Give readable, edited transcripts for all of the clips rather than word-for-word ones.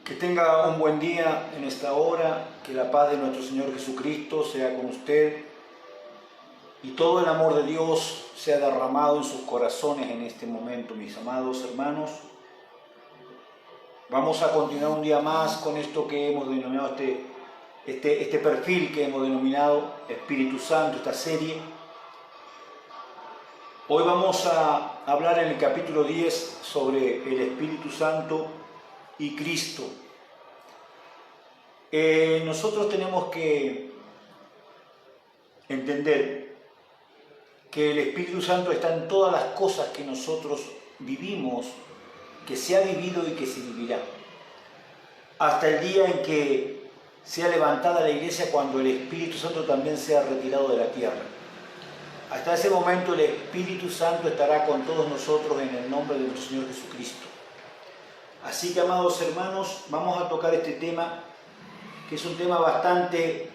Que tenga un buen día en esta hora, que la paz de nuestro Señor Jesucristo sea con usted y todo el amor de Dios sea derramado en sus corazones en este momento, mis amados hermanos. Vamos a continuar un día más con esto que hemos denominado, este perfil que hemos denominado Espíritu Santo, esta serie. Hoy vamos a hablar en el capítulo 10 sobre el Espíritu Santo y Cristo. Nosotros tenemos que entender que el Espíritu Santo está en todas las cosas que nosotros vivimos, que se ha vivido y que se vivirá, hasta el día en que sea levantada la iglesia, cuando el Espíritu Santo también sea retirado de la tierra. Hasta ese momento el Espíritu Santo estará con todos nosotros en el nombre de nuestro Señor Jesucristo. Así que, amados hermanos, vamos a tocar este tema, que es un tema bastante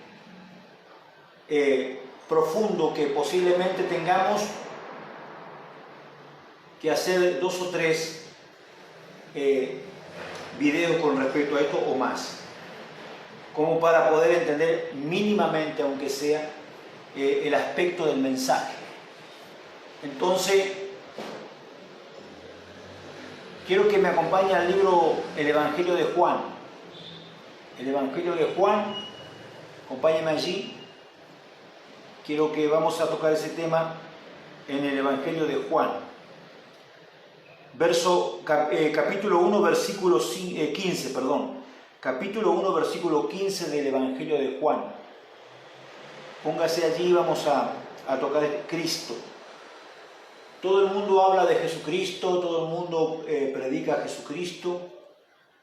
profundo, que posiblemente tengamos que hacer 2 o 3 videos con respecto a esto o más, como para poder entender mínimamente, aunque sea, el aspecto del mensaje. Entonces, quiero que me acompañe al libro El Evangelio de Juan. El Evangelio de Juan, acompáñenme allí. Quiero que vamos a tocar ese tema en el Evangelio de Juan. Capítulo 1, versículo 15, perdón. Capítulo 1, versículo 15 del Evangelio de Juan. Póngase allí y vamos a tocar Cristo. Todo el mundo habla de Jesucristo, todo el mundo predica a Jesucristo,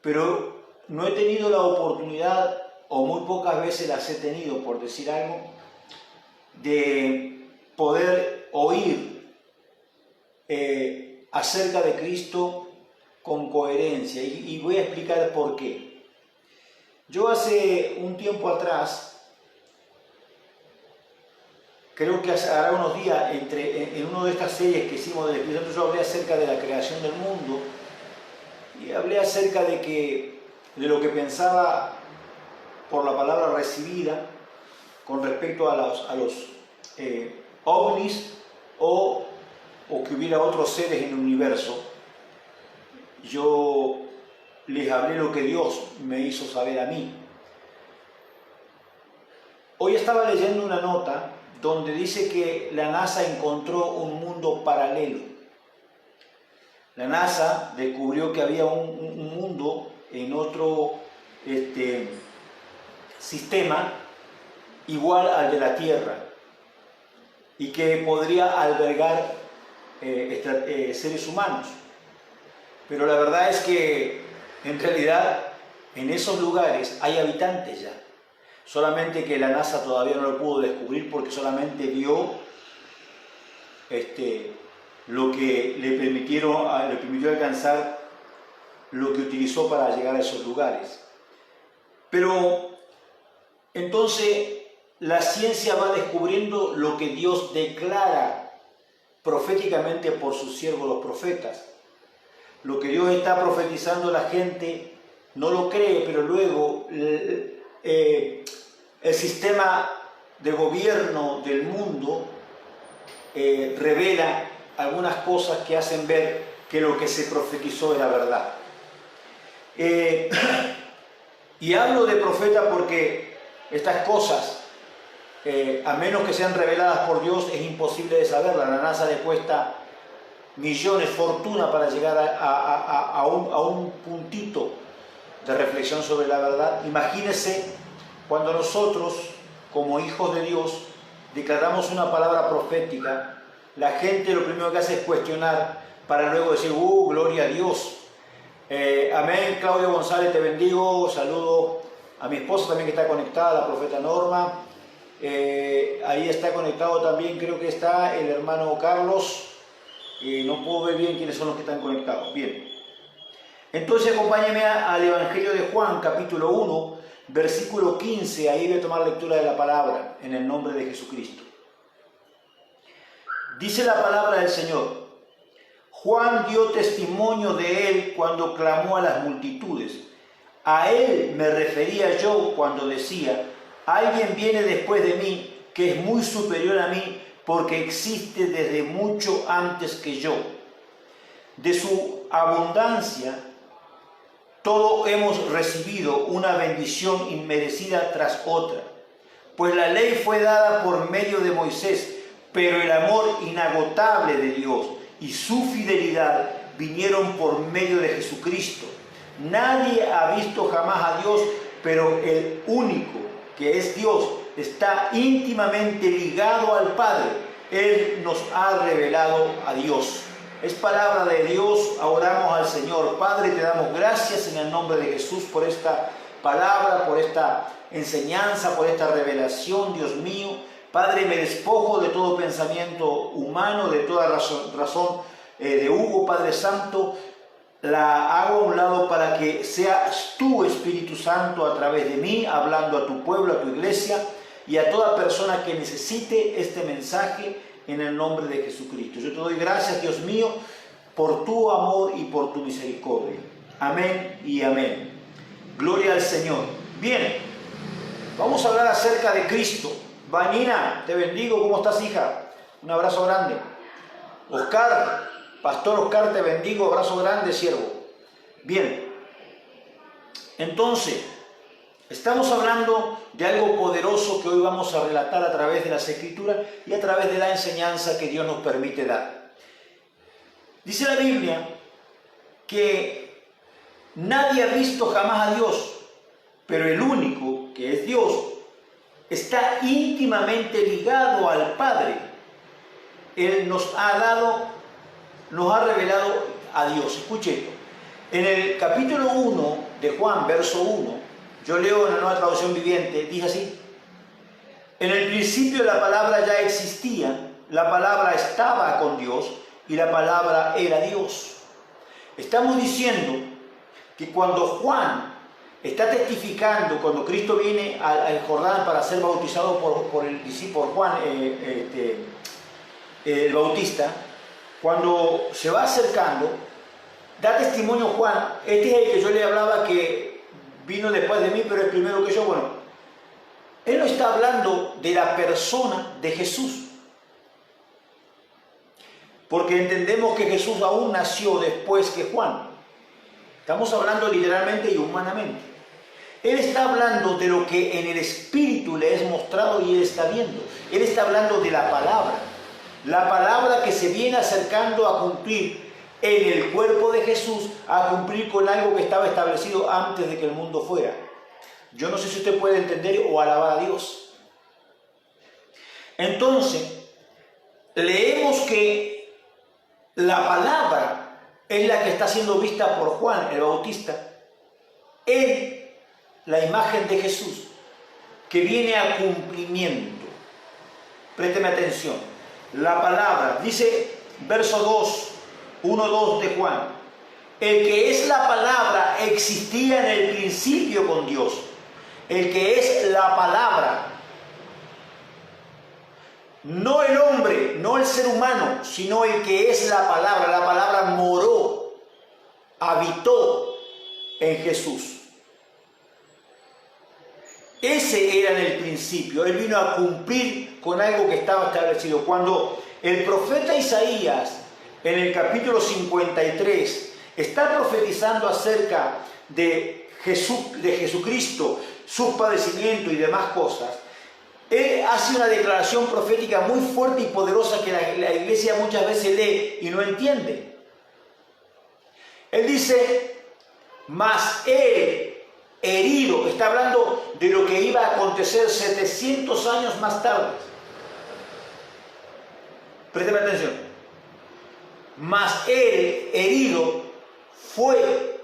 pero no he tenido la oportunidad, o muy pocas veces las he tenido, por decir algo, de poder oír acerca de Cristo con coherencia, y voy a explicar por qué. Yo hace un tiempo atrás, creo que hará unos días, en una de estas series que hicimos del Espíritu Santo, yo hablé acerca de la creación del mundo, y hablé acerca de lo que pensaba por la palabra recibida con respecto a los ovnis, o que hubiera otros seres en el universo. Yo les hablé lo que Dios me hizo saber a mí. Hoy estaba leyendo una nota donde dice que la NASA encontró un mundo paralelo. La NASA descubrió que había un mundo en otro sistema igual al de la Tierra, y que podría albergar seres humanos. Pero la verdad es que en realidad en esos lugares hay habitantes ya, solamente que la NASA todavía no lo pudo descubrir, porque solamente vio lo que le permitió alcanzar, lo que utilizó para llegar a esos lugares. Pero entonces la ciencia va descubriendo lo que Dios declara proféticamente por sus siervos los profetas. Lo que Dios está profetizando, la gente no lo cree, pero luego el sistema de gobierno del mundo revela algunas cosas que hacen ver que lo que se profetizó era verdad. Y hablo de profeta porque estas cosas, a menos que sean reveladas por Dios, es imposible de saberlas. La NASA le cuesta millones, fortuna, para llegar a un puntito de reflexión sobre la verdad. Imagínense cuando nosotros, como hijos de Dios, declaramos una palabra profética, la gente lo primero que hace es cuestionar, para luego decir, gloria a Dios. Amén. Claudio González, te bendigo. Saludo a mi esposa también, que está conectada, la profeta Norma. Ahí está conectado también, creo que está el hermano Carlos. No puedo ver bien quiénes son los que están conectados. Bien. Entonces acompáñenme al Evangelio de Juan, capítulo 1, versículo 15. Ahí voy a tomar lectura de la palabra en el nombre de Jesucristo. Dice la palabra del Señor: Juan dio testimonio de él cuando clamó a las multitudes: A él me refería yo cuando decía, alguien viene después de mí que es muy superior a mí porque existe desde mucho antes que yo. De su abundancia todos hemos recibido una bendición inmerecida tras otra, pues la ley fue dada por medio de Moisés, pero el amor inagotable de Dios y su fidelidad vinieron por medio de Jesucristo. Nadie ha visto jamás a Dios, pero el único que es Dios está íntimamente ligado al Padre. Él nos ha revelado a Dios. Es palabra de Dios. Oramos al Señor. Padre, te damos gracias en el nombre de Jesús por esta palabra, por esta enseñanza, por esta revelación, Dios mío. Padre, me despojo de todo pensamiento humano, de toda razón de Hugo, Padre Santo. La hago a un lado para que seas tú, Espíritu Santo, a través de mí, hablando a tu pueblo, a tu iglesia y a toda persona que necesite este mensaje en el nombre de Jesucristo. Yo te doy gracias, Dios mío, por tu amor y por tu misericordia. Amén y amén. Gloria al Señor. Bien, vamos a hablar acerca de Cristo. Vanina, te bendigo. ¿Cómo estás, hija? Un abrazo grande. Oscar, Pastor Oscar, te bendigo, abrazo grande, siervo. Bien, entonces, estamos hablando de algo poderoso que hoy vamos a relatar a través de las Escrituras y a través de la enseñanza que Dios nos permite dar. Dice la Biblia que nadie ha visto jamás a Dios, pero el único, que es Dios, está íntimamente ligado al Padre. Él nos ha revelado a Dios. Escuche esto. En el capítulo 1 de Juan, verso 1, yo leo en la Nueva Traducción Viviente, dice así: en el principio la palabra ya existía, la palabra estaba con Dios y la palabra era Dios. Estamos diciendo que cuando Juan está testificando, cuando Cristo viene al Jordán para ser bautizado por el discípulo Juan, el Bautista, cuando se va acercando, da testimonio Juan. Este es el que yo le hablaba que vino después de mí, pero es primero que yo. Bueno, él no está hablando de la persona de Jesús, porque entendemos que Jesús aún nació después que Juan. Estamos hablando literalmente y humanamente. Él está hablando de lo que en el Espíritu le es mostrado y él está viendo. Él está hablando de la palabra. La palabra que se viene acercando a cumplir en el cuerpo de Jesús, a cumplir con algo que estaba establecido antes de que el mundo fuera. Yo no sé si usted puede entender o alabar a Dios. Entonces, leemos que la palabra es la que está siendo vista por Juan el Bautista en la imagen de Jesús, que viene a cumplimiento. Présteme atención. La palabra, dice verso 2, 1-2 de Juan: el que es la palabra existía en el principio con Dios. El que es la palabra, no el hombre, no el ser humano, sino el que es la palabra moró, habitó en Jesús. Ese era en el principio. Él vino a cumplir con algo que estaba establecido. Cuando el profeta Isaías, en el capítulo 53, está profetizando acerca de Jesucristo, sus padecimientos y demás cosas, él hace una declaración profética muy fuerte y poderosa que la iglesia muchas veces lee y no entiende. Él dice: mas él herido, está hablando de lo que iba a acontecer 700 años más tarde. Présteme atención. Mas él herido fue.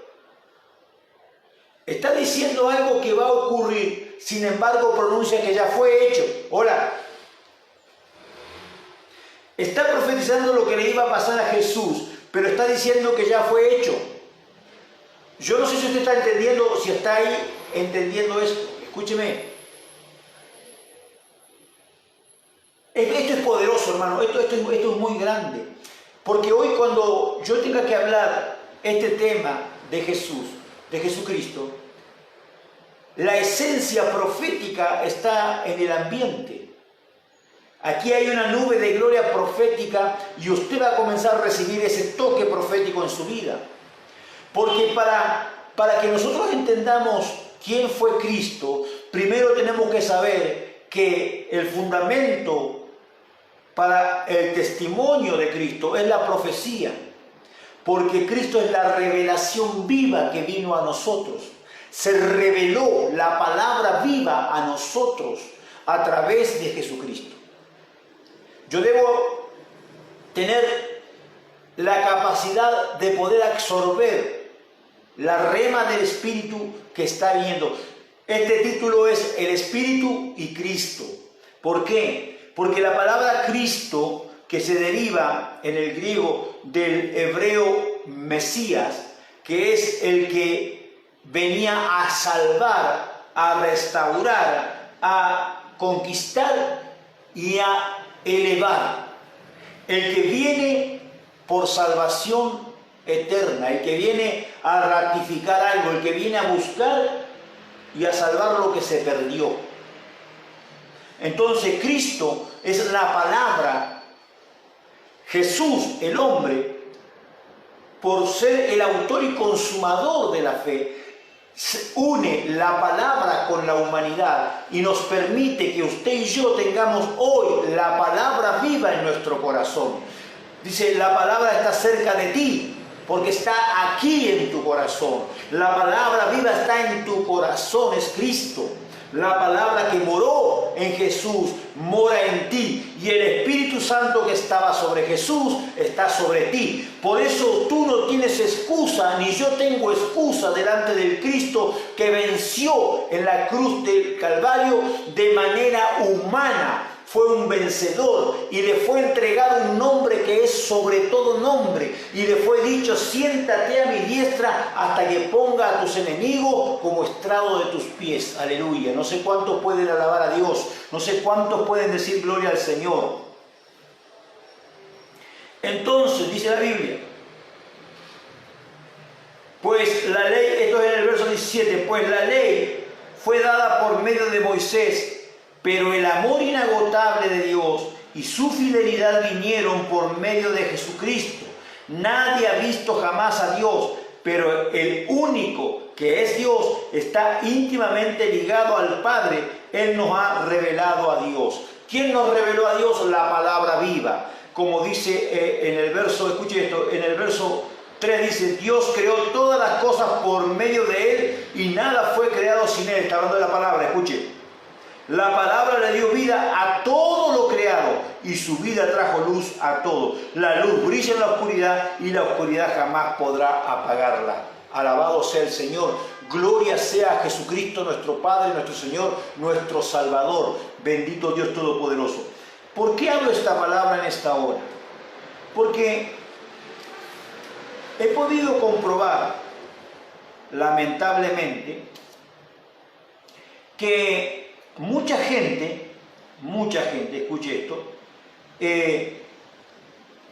Está diciendo algo que va a ocurrir, sin embargo pronuncia que ya fue hecho. Hola. Está profetizando lo que le iba a pasar a Jesús, pero está diciendo que ya fue hecho. Yo no sé si usted está entendiendo, si está ahí entendiendo esto. Escúcheme. Esto es poderoso, hermano. Esto es muy grande. Porque hoy, cuando yo tenga que hablar este tema de Jesús, de Jesucristo, la esencia profética está en el ambiente. Aquí hay una nube de gloria profética y usted va a comenzar a recibir ese toque profético en su vida. Porque para que nosotros entendamos quién fue Cristo, primero tenemos que saber que el fundamento para el testimonio de Cristo es la profecía. Porque Cristo es la revelación viva que vino a nosotros. Se reveló la palabra viva a nosotros a través de Jesucristo. Yo debo tener la capacidad de poder absorber la rema del Espíritu que está viniendo. Este título es El Espíritu y Cristo. ¿Por qué? Porque la palabra Cristo, que se deriva en el griego del hebreo Mesías, que es el que venía a salvar, a restaurar, a conquistar y a elevar. El que viene por salvación eterna, el que viene a ratificar algo, el que viene a buscar y a salvar lo que se perdió. Entonces Cristo es la palabra. Jesús, el hombre, por ser el autor y consumador de la fe, une la palabra con la humanidad y nos permite que usted y yo tengamos hoy la palabra viva en nuestro corazón. Dice, la palabra está cerca de ti, porque está aquí en tu corazón. La palabra viva está en tu corazón, es Cristo. La palabra que moró en Jesús mora en ti, y el Espíritu Santo que estaba sobre Jesús está sobre ti. Por eso tú no tienes excusa, ni yo tengo excusa delante del Cristo que venció en la cruz del Calvario de manera humana. Fue un vencedor y le fue entregado un nombre que es sobre todo nombre, y le fue dicho: siéntate a mi diestra hasta que ponga a tus enemigos como estrado de tus pies. Aleluya. No sé cuántos pueden alabar a Dios, no sé cuántos pueden decir gloria al Señor. Entonces dice la Biblia, pues la ley, esto es en el verso 17, pues la ley fue dada por medio de Moisés, pero el amor inagotable de Dios y su fidelidad vinieron por medio de Jesucristo. Nadie ha visto jamás a Dios, pero el único que es Dios está íntimamente ligado al Padre. Él nos ha revelado a Dios. ¿Quién nos reveló a Dios? La palabra viva. Como dice en el verso, escuche esto, en el verso 3 dice: Dios creó todas las cosas por medio de Él y nada fue creado sin Él. Está hablando de la palabra, escuche. La palabra le dio vida a todo lo creado y su vida trajo luz a todo. La luz brilla en la oscuridad y la oscuridad jamás podrá apagarla. Alabado sea el Señor. Gloria sea a Jesucristo, nuestro Padre, nuestro Señor, nuestro Salvador. Bendito Dios Todopoderoso. ¿Por qué hablo esta palabra en esta hora? Porque he podido comprobar, lamentablemente, que mucha gente, escuche esto,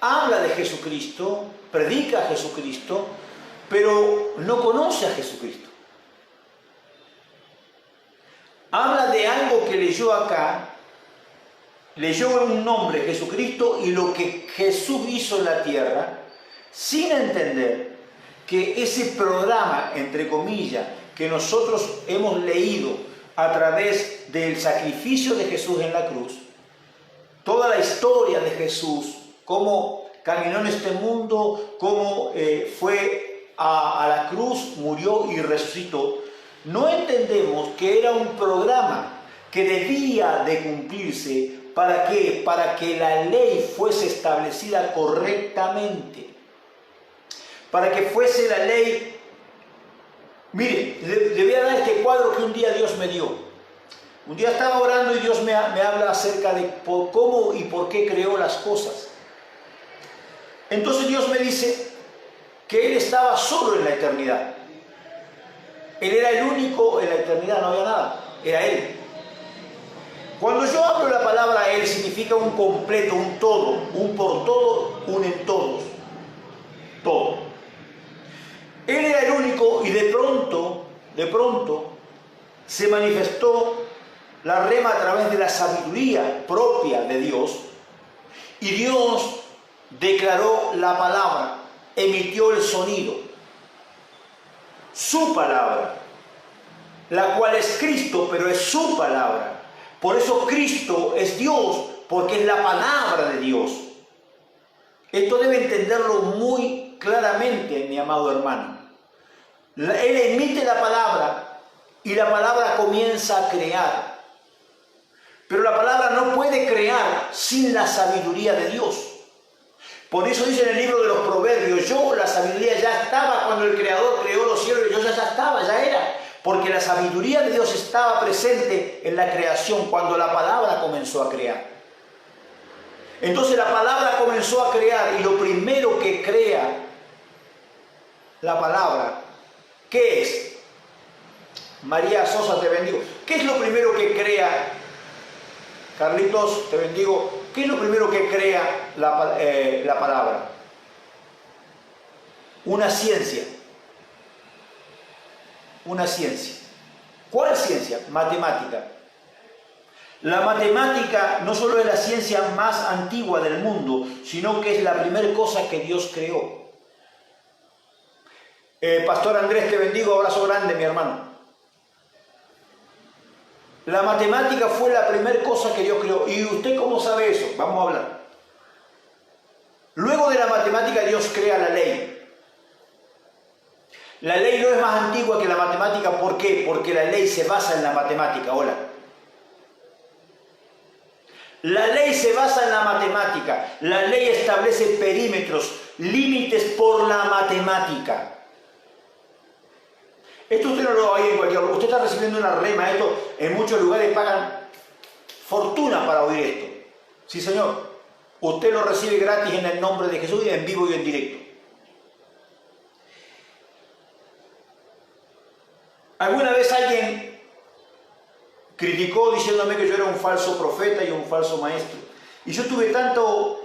habla de Jesucristo, predica a Jesucristo, pero no conoce a Jesucristo. Habla de algo que leyó acá, leyó un nombre, Jesucristo, y lo que Jesús hizo en la tierra, sin entender que ese programa, entre comillas, que nosotros hemos leído a través del sacrificio de Jesús en la cruz, toda la historia de Jesús, cómo caminó en este mundo, cómo fue a la cruz, murió y resucitó, no entendemos que era un programa que debía de cumplirse. ¿Para qué? Para que la ley fuese establecida correctamente, para que fuese la ley. Mire, le voy a dar este cuadro que un día Dios me dio. Un día estaba orando y Dios me habla acerca de cómo y por qué creó las cosas. Entonces Dios me dice que Él estaba solo en la eternidad. Él era el único en la eternidad, no había nada, era Él. Cuando yo hablo la palabra Él, significa un completo, un todo, un por todo, un en todos. Todo. Él era el único, y de pronto, se manifestó la rema a través de la sabiduría propia de Dios, y Dios declaró la palabra, emitió el sonido, su palabra, la cual es Cristo, pero es su palabra. Por eso Cristo es Dios, porque es la palabra de Dios. Esto debe entenderlo muy claramente, mi amado hermano. Él emite la palabra y la palabra comienza a crear. Pero la palabra no puede crear sin la sabiduría de Dios. Por eso dice en el libro de los Proverbios, la sabiduría ya estaba cuando el Creador creó los cielos, y yo ya estaba, ya era. Porque la sabiduría de Dios estaba presente en la creación cuando la palabra comenzó a crear. Entonces la palabra comenzó a crear, y lo primero que crea la palabra, ¿qué es? María Sosa, te bendigo. ¿Qué es lo primero que crea? Carlitos, te bendigo. ¿Qué es lo primero que crea la palabra? Una ciencia. Una ciencia. ¿Cuál ciencia? Matemática. La matemática no solo es la ciencia más antigua del mundo, sino que es la primera cosa que Dios creó. Pastor Andrés, te bendigo, abrazo grande, mi hermano. La matemática fue la primera cosa que Dios creó. ¿Y usted cómo sabe eso? Vamos a hablar. Luego de la matemática, Dios crea la ley. La ley no es más antigua que la matemática. ¿Por qué? Porque la ley se basa en la matemática. Hola. La ley se basa en la matemática. La ley establece perímetros, límites por la matemática. Esto usted no lo va a oír en cualquier lugar. Usted está recibiendo una rema. Esto en muchos lugares pagan fortuna para oír esto. Sí, señor. Usted lo recibe gratis en el nombre de Jesús, y en vivo y en directo. ¿Alguna vez alguien criticó diciéndome que yo era un falso profeta y un falso maestro? Y yo tuve tanto...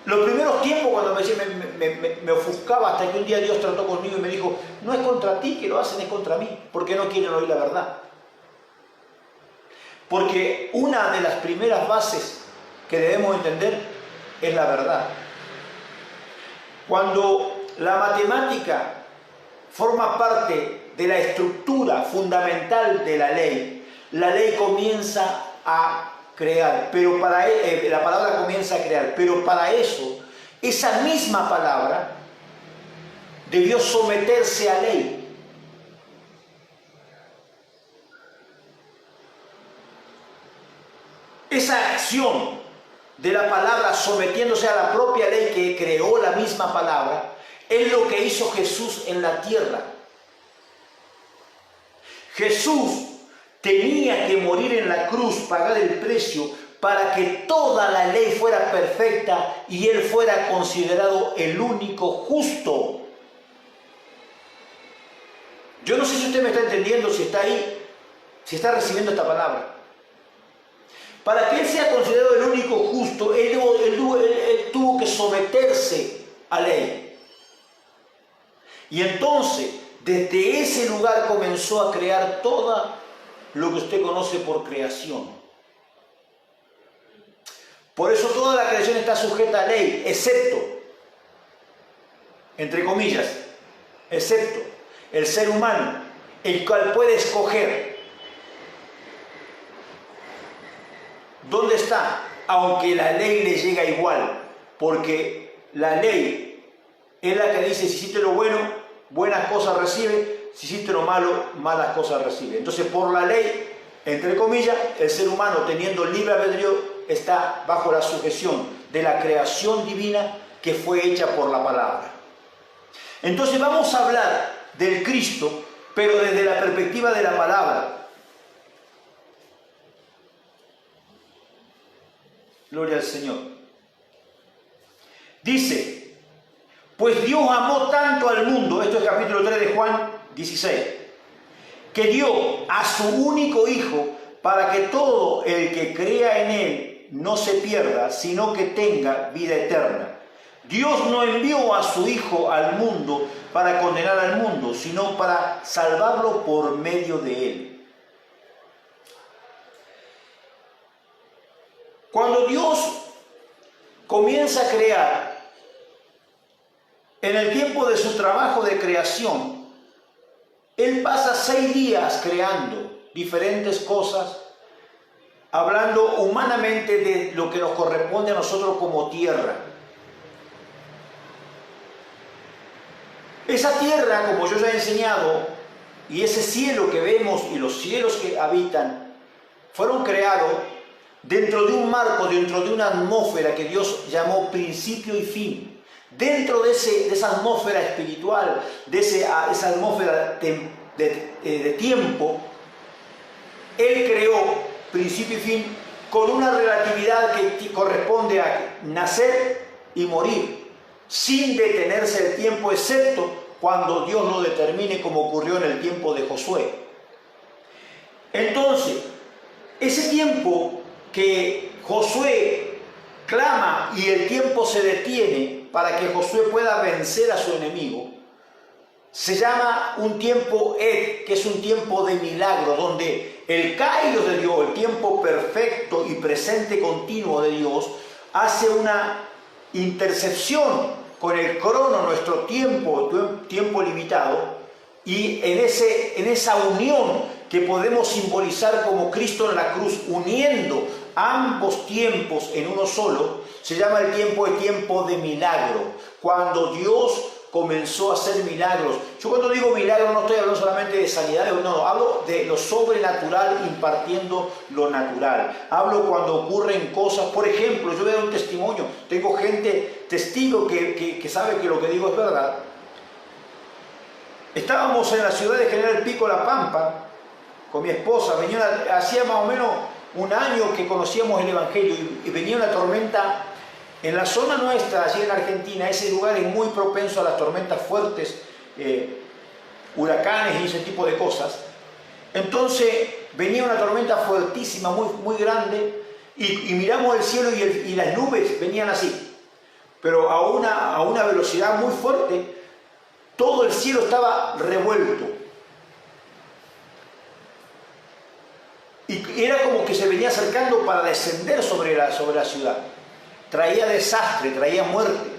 Los primeros tiempos cuando me ofuscaba, hasta que un día Dios trató conmigo y me dijo, no es contra ti que lo hacen, es contra mí, porque no quieren oír la verdad. Porque una de las primeras bases que debemos entender es la verdad. Cuando la matemática forma parte de la estructura fundamental de la ley comienza a crear, pero la palabra comienza a crear, pero para eso, esa misma palabra debió someterse a ley. Esa acción de la palabra sometiéndose a la propia ley que creó la misma palabra, es lo que hizo Jesús en la tierra. Jesús tenía que morir en la cruz, pagar el precio, para que toda la ley fuera perfecta y Él fuera considerado el único justo. Yo no sé si usted me está entendiendo, si está ahí, si está recibiendo esta palabra. Para que Él sea considerado el único justo, Él tuvo que someterse a ley. Y entonces, desde ese lugar comenzó a crear todo lo que usted conoce por creación. Por eso toda la creación está sujeta a ley, excepto, entre comillas, excepto el ser humano, el cual puede escoger dónde está, aunque la ley le llega igual, porque la ley es la que dice, si hiciste lo bueno, buenas cosas recibe, si hiciste lo malo, malas cosas recibe. Entonces, por la ley, entre comillas, el ser humano, teniendo libre albedrío, está bajo la sujeción de la creación divina que fue hecha por la palabra. Entonces vamos a hablar del Cristo, pero desde la perspectiva de la palabra. Gloria al Señor. Dice, pues Dios amó tanto al mundo, esto es capítulo 3 de Juan 16, que dio a su único Hijo para que todo el que crea en Él no se pierda, sino que tenga vida eterna. Dios no envió a su Hijo al mundo para condenar al mundo, sino para salvarlo por medio de Él. Cuando Dios comienza a crear, en el tiempo de su trabajo de creación, Él pasa 6 días creando diferentes cosas, hablando humanamente de lo que nos corresponde a nosotros como tierra. Esa tierra, como yo ya he enseñado, y ese cielo que vemos y los cielos que habitan, fueron creados dentro de un marco, dentro de una atmósfera que Dios llamó principio y fin. Dentro de esa atmósfera espiritual, de esa atmósfera de tiempo, Él creó principio y fin con una relatividad que corresponde a nacer y morir, sin detenerse el tiempo, excepto cuando Dios lo determine, como ocurrió en el tiempo de Josué. Entonces, ese tiempo que Josué clama y el tiempo se detiene para que Josué pueda vencer a su enemigo, se llama un tiempo que es un tiempo de milagro, donde el kairos de Dios, el tiempo perfecto y presente continuo de Dios, hace una intercepción con el crono, nuestro tiempo limitado, y en esa unión que podemos simbolizar como Cristo en la cruz, uniendo ambos tiempos en uno solo, se llama el tiempo de milagro, cuando Dios comenzó a hacer milagros. Yo cuando digo milagros no estoy hablando solamente de sanidades, no, hablo de lo sobrenatural impartiendo lo natural. Hablo cuando ocurren cosas, por ejemplo, yo voy a dar un testimonio, tengo gente, testigo que sabe que lo que digo es verdad. Estábamos en la ciudad de General Pico, La Pampa, con mi esposa, hacía más o menos un año que conocíamos el Evangelio y venía una tormenta. En la zona nuestra, allí en Argentina, ese lugar es muy propenso a las tormentas fuertes, huracanes y ese tipo de cosas. Entonces venía una tormenta fuertísima, muy grande, y miramos el cielo y las nubes venían así, pero a una velocidad muy fuerte. Todo el cielo estaba revuelto. Y era como que se venía acercando para descender sobre la ciudad. Traía desastre, traía muerte.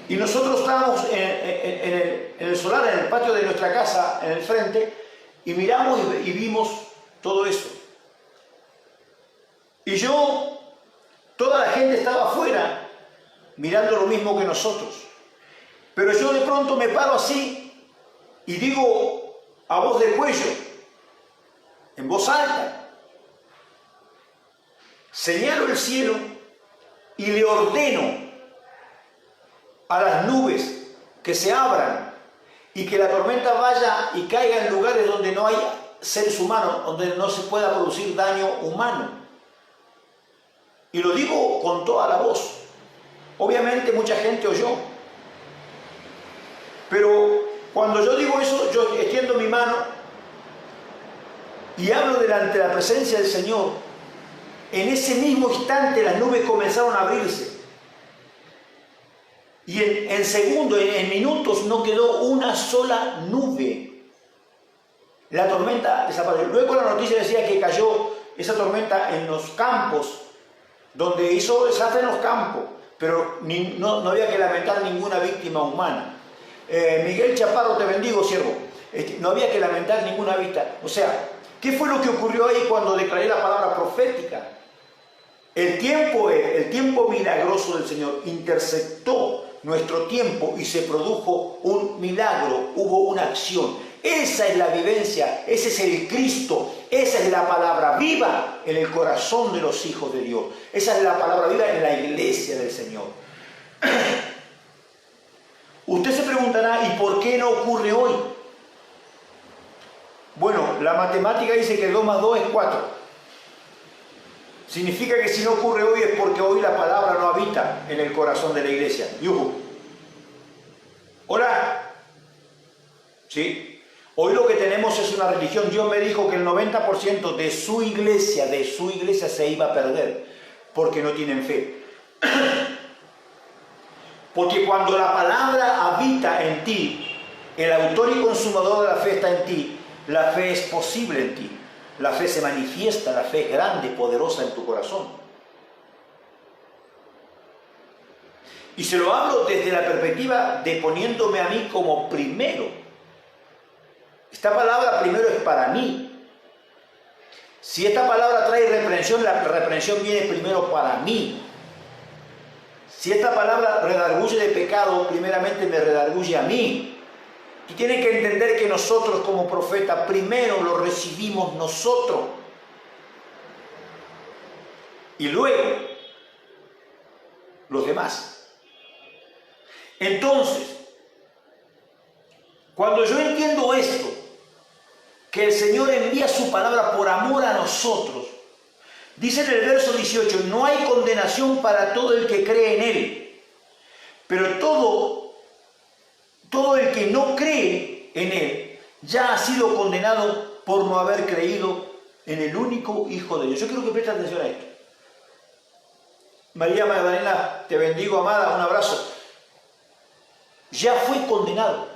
Y nosotros estábamos en el solar, en el patio de nuestra casa, en el frente, y miramos y vimos todo eso. Y toda la gente estaba afuera, mirando lo mismo que nosotros. Pero yo de pronto me paro así y digo a voz de cuello, en voz alta, señalo el cielo y le ordeno a las nubes que se abran y que la tormenta vaya y caiga en lugares donde no hay seres humanos, donde no se pueda producir daño humano. Y lo digo con toda la voz. Obviamente mucha gente oyó. Pero cuando yo digo eso, yo extiendo mi mano y hablo delante de la presencia del Señor. En ese mismo instante las nubes comenzaron a abrirse. Y en segundos, en minutos, no quedó una sola nube. La tormenta desapareció. Luego la noticia decía que cayó esa tormenta en los campos, donde hizo desastre en los campos, pero no había que lamentar ninguna víctima humana. Miguel Chaparro, te bendigo, siervo. No había que lamentar ninguna víctima. O sea, ¿qué fue lo que ocurrió ahí cuando declaré la palabra profética? El tiempo milagroso del Señor interceptó nuestro tiempo y se produjo un milagro, hubo una acción. Esa es la vivencia, ese es el Cristo, esa es la palabra viva en el corazón de los hijos de Dios. Esa es la palabra viva en la iglesia del Señor. Usted se preguntará, ¿y por qué no ocurre hoy? Bueno, la matemática dice que 2 más 2 es 4. Significa que si no ocurre hoy es porque hoy la palabra no habita en el corazón de la iglesia. ¡Yuhu! ¿Hola? ¿Sí? Hoy lo que tenemos es una religión. Dios me dijo que el 90% de su iglesia se iba a perder porque no tienen fe. Porque cuando la palabra habita en ti, el autor y consumador de la fe está en ti, la fe es posible en ti. La fe se manifiesta, la fe es grande, poderosa en tu corazón. Y se lo hablo desde la perspectiva de poniéndome a mí como primero. Esta palabra primero es para mí. Si esta palabra trae reprensión, la reprensión viene primero para mí. Si esta palabra redarguye de pecado, primeramente me redarguye a mí. Y tienen que entender que nosotros como profetas primero lo recibimos nosotros. Y luego los demás. Entonces, cuando yo entiendo esto, que el Señor envía su palabra por amor a nosotros, dice en el verso 18, no hay condenación para todo el que cree en Él, pero todo el que no cree en Él ya ha sido condenado por no haber creído en el único Hijo de Dios. Yo quiero que presten atención a esto. María Magdalena, te bendigo, amada, un abrazo. Ya fue condenado.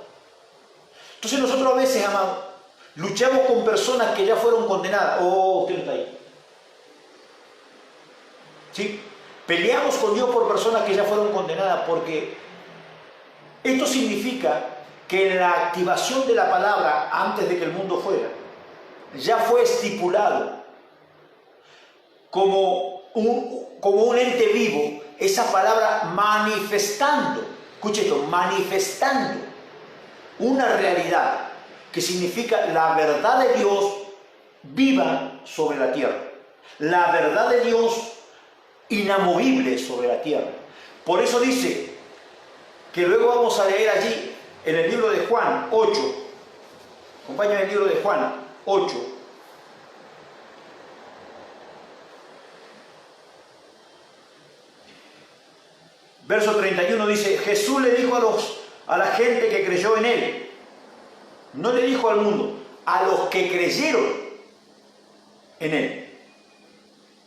Entonces nosotros a veces, amados, luchamos con personas que ya fueron condenadas. Oh, usted no está ahí. ¿Sí? Peleamos con Dios por personas que ya fueron condenadas, porque esto significa que en la activación de la palabra antes de que el mundo fuera, ya fue estipulado como un ente vivo, esa palabra manifestando, escuche esto, manifestando una realidad que significa la verdad de Dios viva sobre la tierra, la verdad de Dios inamovible sobre la tierra. Por eso dice que luego vamos a leer allí en el libro de Juan 8, acompáñame el libro de Juan 8, verso 31 dice, Jesús le dijo a la gente que creyó en Él, no le dijo al mundo, a los que creyeron en Él.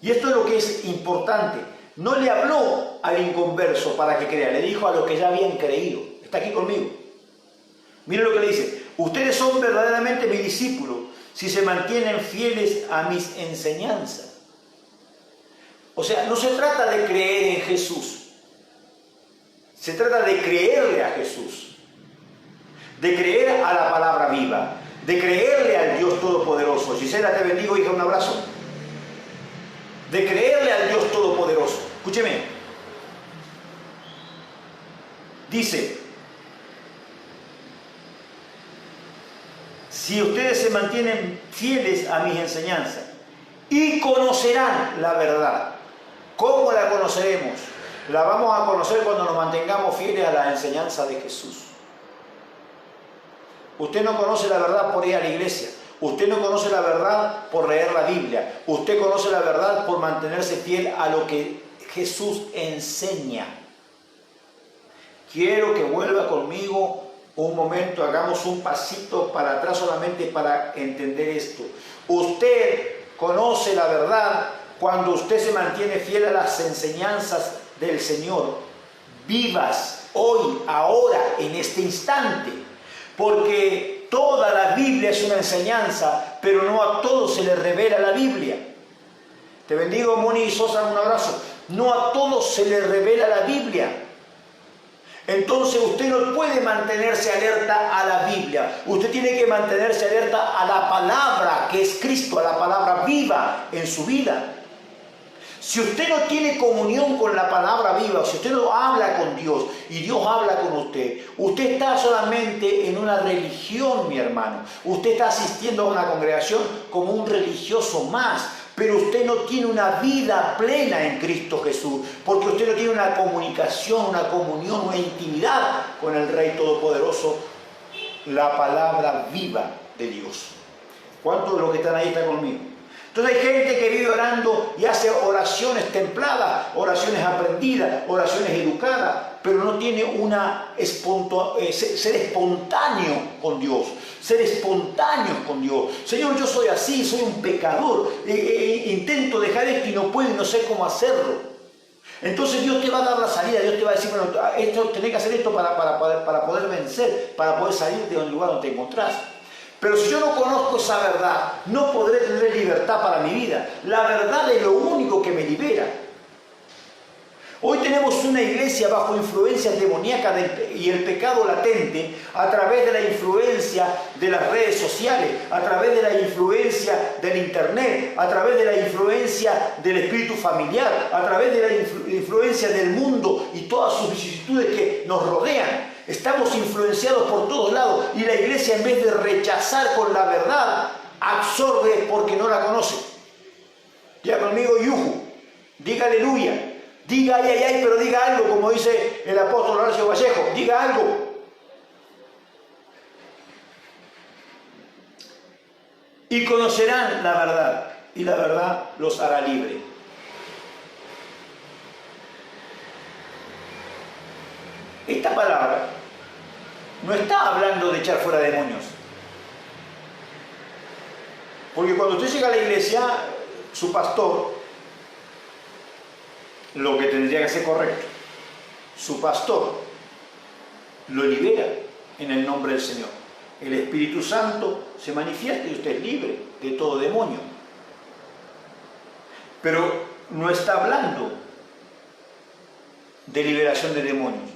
Y esto es lo que es importante. No le habló al inconverso para que crea, le dijo a los que ya habían creído. Está aquí conmigo. Miren lo que le dice. Ustedes son verdaderamente mis discípulos si se mantienen fieles a mis enseñanzas. O sea, no se trata de creer en Jesús. Se trata de creerle a Jesús, de creer a la palabra viva, de creerle al Dios Todopoderoso. Gisela, te bendigo, hija, un abrazo. De creerle al Dios Todopoderoso. Escúcheme. Dice, si ustedes se mantienen fieles a mis enseñanzas y conocerán la verdad. ¿Cómo la conoceremos? La vamos a conocer cuando nos mantengamos fieles a la enseñanza de Jesús. Usted no conoce la verdad por ir a la iglesia. Usted no conoce la verdad por leer la Biblia. Usted conoce la verdad por mantenerse fiel a lo que Jesús enseña. Quiero que vuelva conmigo un momento, hagamos un pasito para atrás solamente para entender esto. Usted conoce la verdad cuando usted se mantiene fiel a las enseñanzas del Señor, vivas hoy, ahora, en este instante, porque toda la Biblia es una enseñanza, pero no a todos se les revela la Biblia. Te bendigo, Moni y Sosa, un abrazo. No a todos se les revela la Biblia. Entonces usted no puede mantenerse alerta a la Biblia. Usted tiene que mantenerse alerta a la palabra que es Cristo, a la palabra viva en su vida. Si usted no tiene comunión con la palabra viva, si usted no habla con Dios y Dios habla con usted, usted está solamente en una religión, mi hermano. Usted está asistiendo a una congregación como un religioso más, pero usted no tiene una vida plena en Cristo Jesús, porque usted no tiene una comunicación, una comunión, una intimidad con el Rey Todopoderoso, la palabra viva de Dios. ¿Cuántos de los que están ahí están conmigo? Entonces hay gente que vive orando y hace oraciones templadas, oraciones aprendidas, oraciones educadas, pero no tiene ser espontáneo con Dios, ser espontáneo con Dios. Señor, yo soy así, soy un pecador, intento dejar esto y no puedo y no sé cómo hacerlo. Entonces Dios te va a dar la salida, Dios te va a decir, bueno, tenés que hacer esto para poder vencer, para poder salir de un lugar donde te encontrás. Pero si yo no conozco esa verdad, no podré tener libertad para mi vida. La verdad es lo único que me libera. Hoy tenemos una iglesia bajo influencias demoníacas y el pecado latente a través de la influencia de las redes sociales, a través de la influencia del internet, a través de la influencia del espíritu familiar, a través de la influencia del mundo y todas sus vicisitudes que nos rodean. Estamos influenciados por todos lados y la iglesia, en vez de rechazar con la verdad, absorbe porque no la conoce. Diga conmigo, yuju, diga aleluya. Diga ay, ay, ay, pero diga algo, como dice el apóstol Horacio Vallejo, diga algo. Y conocerán la verdad, y la verdad los hará libre. Esta palabra no está hablando de echar fuera demonios. Porque cuando usted llega a la iglesia, su pastor, lo que tendría que ser correcto, su pastor lo libera en el nombre del Señor. El Espíritu Santo se manifiesta y usted es libre de todo demonio. Pero no está hablando de liberación de demonios.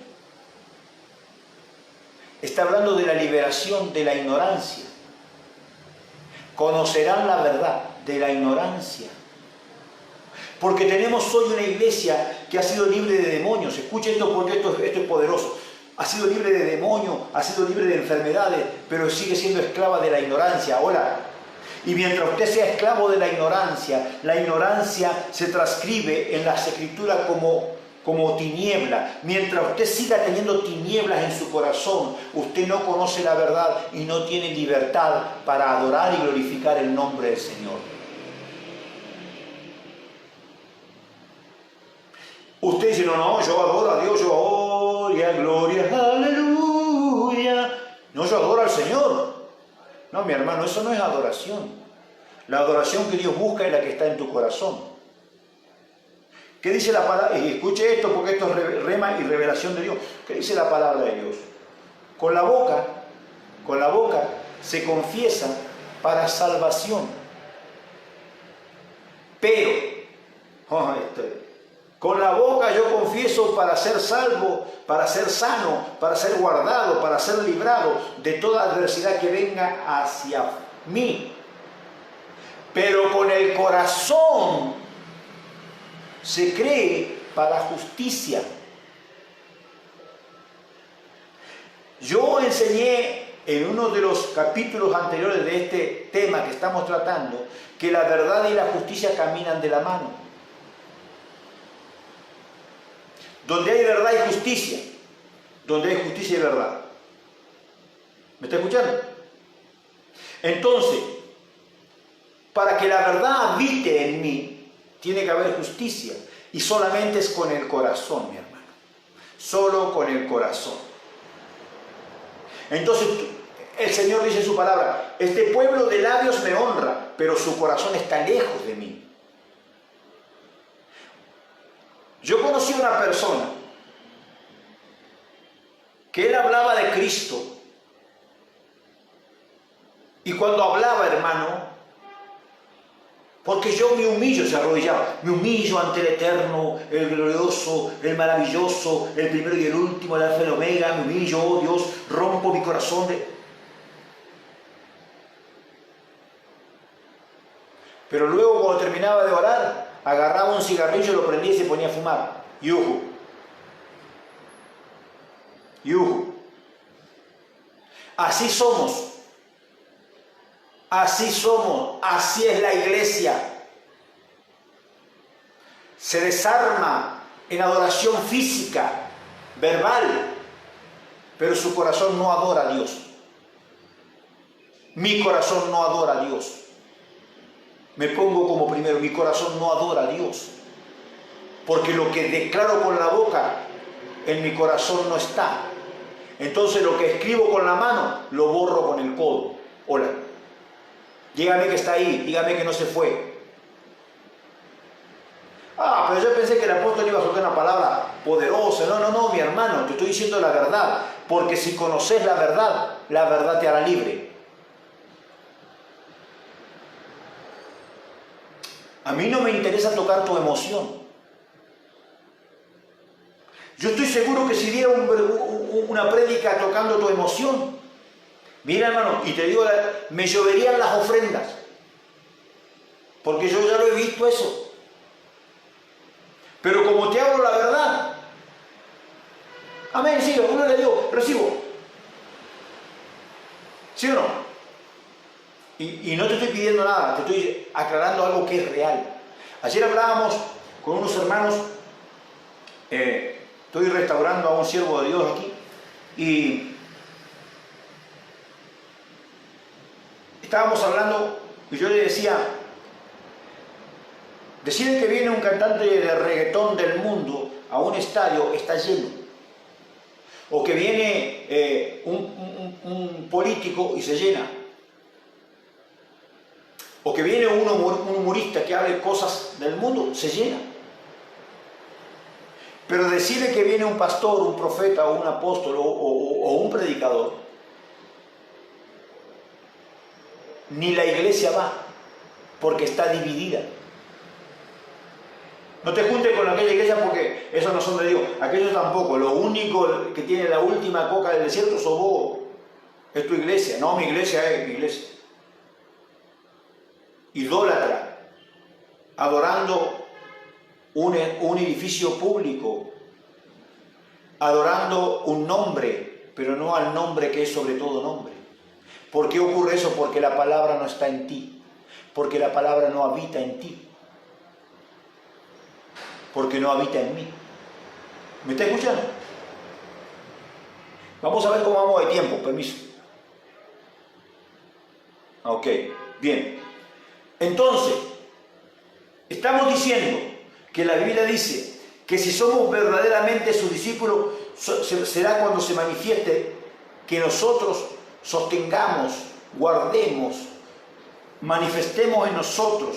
Está hablando de la liberación de la ignorancia. Conocerán la verdad de la ignorancia. Porque tenemos hoy una iglesia que ha sido libre de demonios. Escuche esto porque esto es poderoso. Ha sido libre de demonios, ha sido libre de enfermedades, pero sigue siendo esclava de la ignorancia. Ahora, y mientras usted sea esclavo de la ignorancia se transcribe en las escrituras como tiniebla. Mientras usted siga teniendo tinieblas en su corazón, usted no conoce la verdad y no tiene libertad para adorar y glorificar el nombre del Señor. Usted dice, no, yo adoro a Dios, yo gloria, aleluya. No, yo adoro al Señor. No, mi hermano, eso no es adoración. La adoración que Dios busca es la que está en tu corazón. ¿Qué dice la palabra? Y escuche esto porque esto es rema y revelación de Dios. ¿Qué dice la palabra de Dios? Con la boca se confiesa para salvación. Pero, con la boca yo confieso para ser salvo, para ser sano, para ser guardado, para ser librado de toda adversidad que venga hacia mí. Pero con el corazón se cree para justicia. Yo enseñé en uno de los capítulos anteriores de este tema que estamos tratando que la verdad y la justicia caminan de la mano. Donde hay verdad y justicia, donde hay justicia y verdad. ¿Me está escuchando? Entonces, para que la verdad habite en mí, tiene que haber justicia. Y solamente es con el corazón, mi hermano. Solo con el corazón. Entonces, el Señor dice en su palabra, este pueblo de labios me honra, pero su corazón está lejos de mí. Yo conocí a una persona que él hablaba de Cristo y cuando hablaba, hermano, porque yo me humillo, se arrodillaba, me humillo ante el eterno, el glorioso, el maravilloso, el primero y el último, el alfa y el omega, me humillo, oh Dios, rompo mi corazón Pero luego cuando terminaba de orar, agarraba un cigarrillo, lo prendía y se ponía a fumar. Yuju. Así somos. Así somos. Así es la iglesia. Se desarma en adoración física, verbal, pero su corazón no adora a Dios. Mi corazón no adora a Dios. Me pongo como primero, mi corazón no adora a Dios. Porque lo que declaro con la boca, en mi corazón no está. Entonces lo que escribo con la mano, lo borro con el codo. Hola. Dígame que está ahí, dígame que no se fue. Pero yo pensé que el apóstol iba a soltar una palabra poderosa. No, mi hermano, te estoy diciendo la verdad. Porque si conoces la verdad te hará libre. A mí no me interesa tocar tu emoción. Yo estoy seguro que si diera una prédica tocando tu emoción, mira hermano, y te digo, me lloverían las ofrendas, porque yo ya lo he visto eso. Pero como te hablo la verdad, amén, sí, uno le digo, recibo. ¿Sí o no? Y no te estoy pidiendo nada, te estoy aclarando algo que es real. Ayer hablábamos con unos hermanos, estoy restaurando a un siervo de Dios aquí, y estábamos hablando, y yo le decía, deciden que viene un cantante de reggaetón del mundo a un estadio, está lleno. O que viene un político y se llena. O que viene un humorista que hable cosas del mundo, se llena. Pero decide que viene un pastor, un profeta o un apóstol o un predicador, ni la iglesia va, porque está dividida. No te juntes con aquella iglesia porque esos no son de Dios, aquellos tampoco. Lo único que tiene la última coca del desierto sos vos, es tu iglesia. No, mi iglesia es mi iglesia. Idólatra, adorando un edificio público, adorando un nombre, pero no al nombre que es sobre todo nombre. ¿Por qué ocurre eso? Porque la palabra no está en ti, porque la palabra no habita en ti, porque no habita en mí. ¿Me está escuchando? Vamos a ver cómo vamos de tiempo, permiso. Ok, bien. Entonces, estamos diciendo que la Biblia dice que si somos verdaderamente sus discípulos, será cuando se manifieste que nosotros sostengamos, guardemos, manifestemos en nosotros,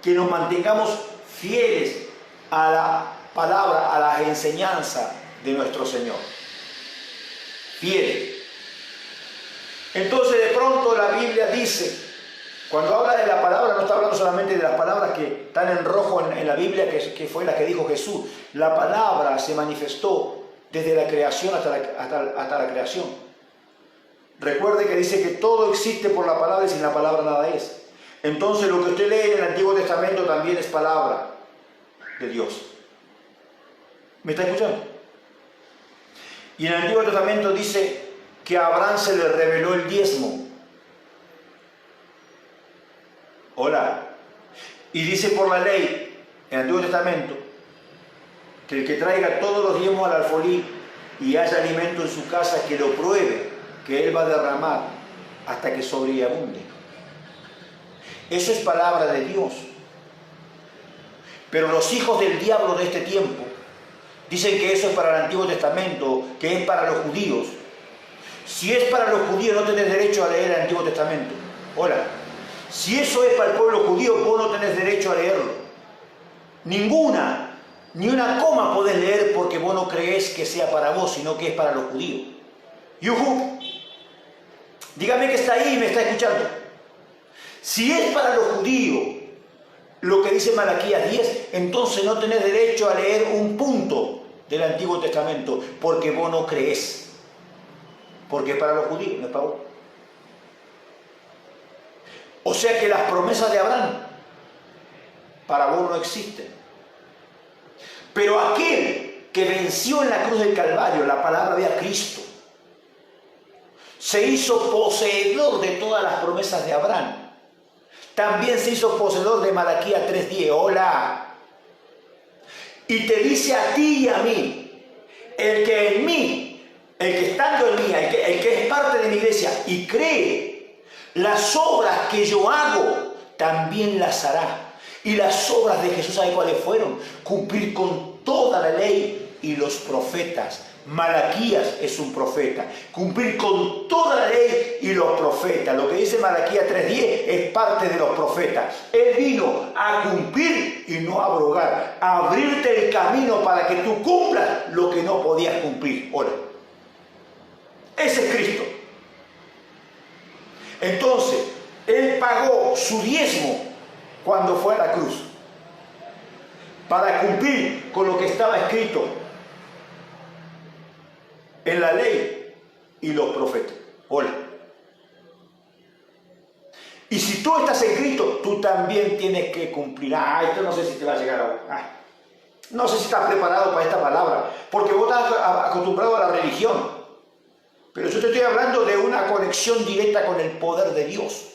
que nos mantengamos fieles a la palabra, a la enseñanza de nuestro Señor. Fieles. Entonces de pronto la Biblia dice, cuando habla de la palabra, no está hablando solamente de las palabras que están en rojo en la Biblia, que fue la que dijo Jesús. La palabra se manifestó desde la creación hasta la creación. Recuerde que dice que todo existe por la palabra y sin la palabra nada es. Entonces lo que usted lee en el Antiguo Testamento también es palabra de Dios. ¿Me está escuchando? Y en el Antiguo Testamento dice que a Abraham se le reveló el diezmo. Hola. Y dice por la ley, en el Antiguo Testamento, que el que traiga todos los diezmos al alfolí y haya alimento en su casa, que lo pruebe, que él va a derramar hasta que sobreabunde. Eso es palabra de Dios. Pero los hijos del diablo de este tiempo dicen que eso es para el Antiguo Testamento, que es para los judíos. Si es para los judíos, no tenés derecho a leer el Antiguo Testamento. Hola. Si eso es para el pueblo judío, vos no tenés derecho a leerlo. Ni una coma podés leer porque vos no creés que sea para vos, sino que es para los judíos. ¡Yujú! Dígame que está ahí y me está escuchando. Si es para los judíos lo que dice Malaquías 10, entonces no tenés derecho a leer un punto del Antiguo Testamento, porque vos no creés. Porque es para los judíos, no es para vos. O sea que las promesas de Abraham para vos no existen. Pero aquel que venció en la cruz del Calvario, la palabra de Cristo, se hizo poseedor de todas las promesas de Abraham. También se hizo poseedor de Malaquías 3:10. Hola. Y te dice a ti y a mí, el que en mí, el que estando en mí, el que es parte de mi iglesia y cree, las obras que yo hago, también las hará. Y las obras de Jesús, ¿sabe cuáles fueron? Cumplir con toda la ley y los profetas. Malaquías es un profeta. Cumplir con toda la ley y los profetas. Lo que dice Malaquías 3:10 es parte de los profetas. Él vino a cumplir y no a abrogar. A abrirte el camino para que tú cumplas lo que no podías cumplir. Ahora, ese es Cristo. Entonces, Él pagó su diezmo cuando fue a la cruz, para cumplir con lo que estaba escrito en la ley y los profetas. Hola. Y si tú estás escrito, tú también tienes que cumplir. Esto no sé si te va a llegar ahora. No sé si estás preparado para esta palabra, porque vos estás acostumbrado a la religión. Pero yo te estoy hablando de una conexión directa con el poder de Dios,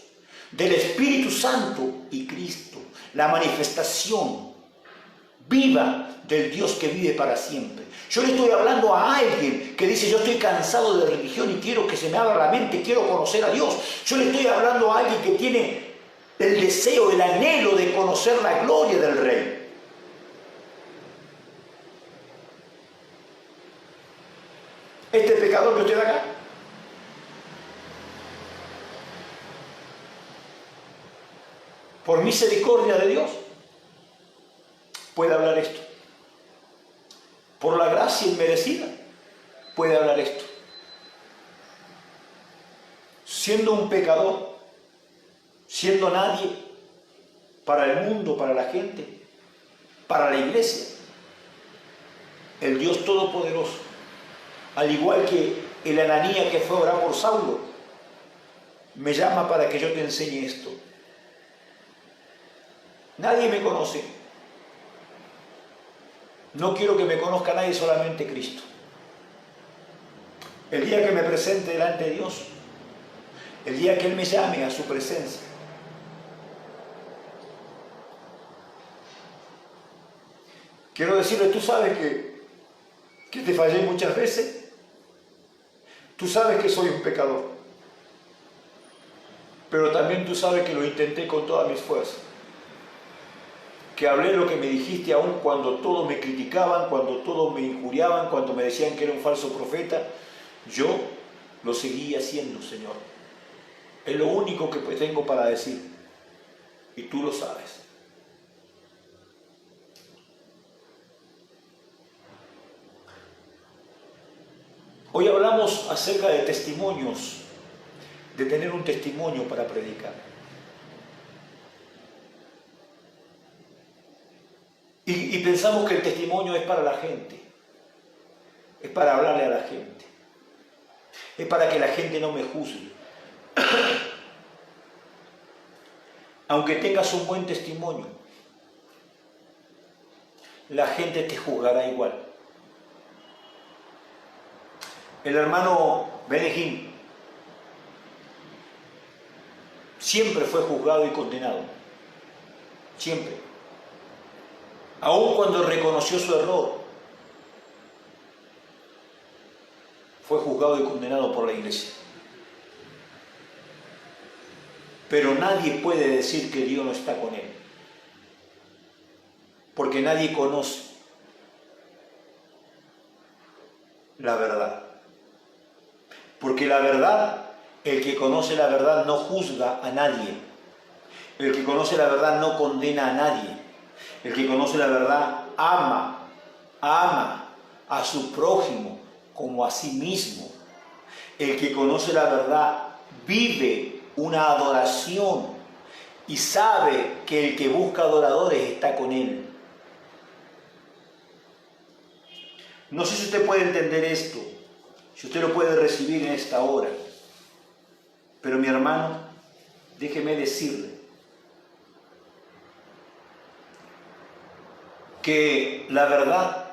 del Espíritu Santo y Cristo, la manifestación viva del Dios que vive para siempre. Yo le estoy hablando a alguien que dice: yo estoy cansado de religión y quiero que se me abra la mente, quiero conocer a Dios. Yo le estoy hablando a alguien que tiene el deseo, el anhelo de conocer la gloria del Rey. Este pecador que usted ve acá, por misericordia de Dios, puede hablar esto. Por la gracia inmerecida, puede hablar esto. Siendo un pecador, siendo nadie para el mundo, para la gente, para la iglesia, el Dios Todopoderoso, al igual que el Ananías que fue a orar por Saulo, me llama para que yo te enseñe esto. Nadie me conoce. No quiero que me conozca nadie, solamente Cristo. El día que me presente delante de Dios, el día que Él me llame a su presencia, quiero decirle: tú sabes que te fallé muchas veces. Tú sabes que soy un pecador, pero también tú sabes que lo intenté con todas mis fuerzas, que hablé lo que me dijiste aún cuando todos me criticaban, cuando todos me injuriaban, cuando me decían que era un falso profeta. Yo lo seguí haciendo, Señor. Es lo único que tengo para decir, y tú lo sabes. Hoy hablamos acerca de testimonios, de tener un testimonio para predicar. Y pensamos que el testimonio es para la gente, es para hablarle a la gente, es para que la gente no me juzgue. Aunque tengas un buen testimonio, la gente te juzgará igual. El hermano Benehín siempre fue juzgado y condenado, siempre. Aun cuando reconoció su error, fue juzgado y condenado por la iglesia. Pero nadie puede decir que Dios no está con él, porque nadie conoce la verdad. Porque la verdad, el que conoce la verdad no juzga a nadie. El que conoce la verdad no condena a nadie. El que conoce la verdad ama a su prójimo como a sí mismo. El que conoce la verdad vive una adoración y sabe que el que busca adoradores está con él. No sé si usted puede entender esto, si usted lo puede recibir en esta hora, pero mi hermano, déjeme decirle que la verdad